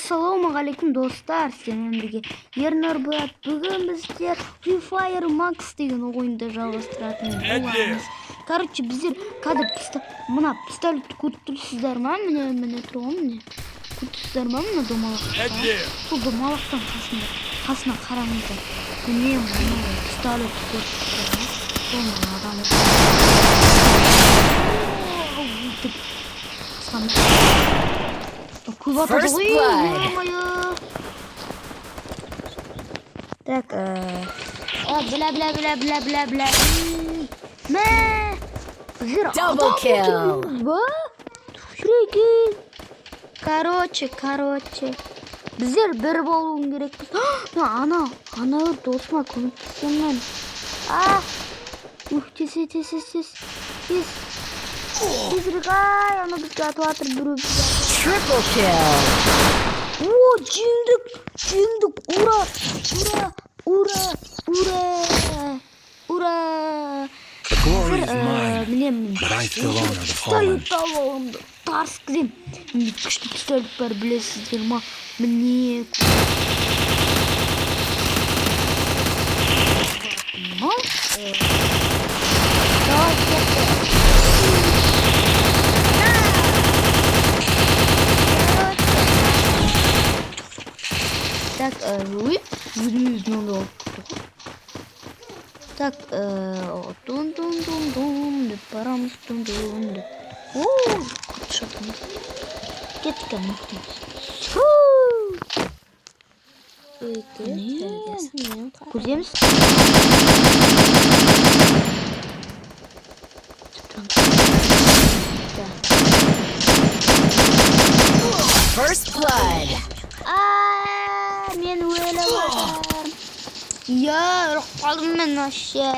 Ассалаумағалейкум достар, сіздермен бірге Ернар Бұят. Бүгін біздер Free Fire Max деген ойынды жалғастыратын боламыз. Короче, біздер кәдір мына пистолетті көріп тұрсыздар ма? Міне тұрған міне. Көріп тұрсыздар ма мына домалақта? Сол домалақтан қасына қараңыздар. Міне мына пистолетті көріп тұрсыздар ма? Соның адамы. First blood. Так, бля. Double kill. Короче. Біздер бір болуын керекпіз. Ана досыма көмектесем мен. Тез. Тезірек, ана бізге атып атыр біреу. Triple kill. О, жеңдік, ура. The glory is mine, but I still honor the fallen. Пистолет алуымды тарс кізем. Міне күшті пистолет бар, білесіздер ма? Міне. Так, Так, тун-тун-тун-тун, деп барамыз, тун-тун, деп. Ооо, шатымыз. Кеткен мұқтым. Көземіз. First blood. Мен өлім. Я қалдым мен вообще.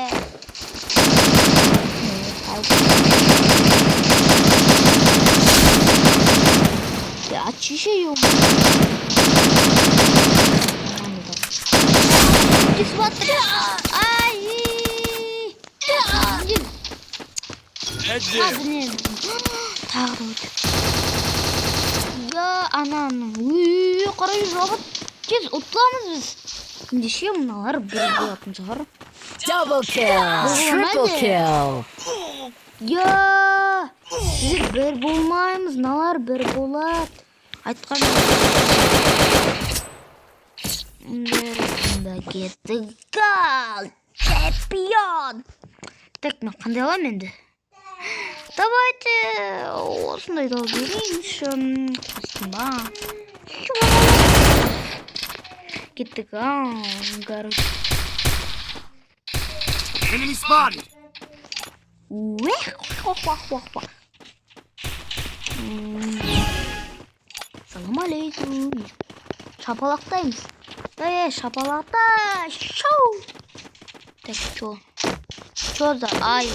Очищаю. Ты смотри. Блин. Я ананы. Қарай жабыт. Тез ұтыламыз біз. Ендеше мыналар бір болатын шығар. Double kill. Triple kill. Біз бір болмаймыз, мыналар бір болады. Айтқан да кеттік. Гол! Чемпион! Так, мен қандай алам енді? Давайте осындай да берейінші. Қастымба. Кеттік, короче. Enemy spotted. Салам алейкум. Шапалақтаймыз. Шапалақта. Шоу. Так, чё за ай?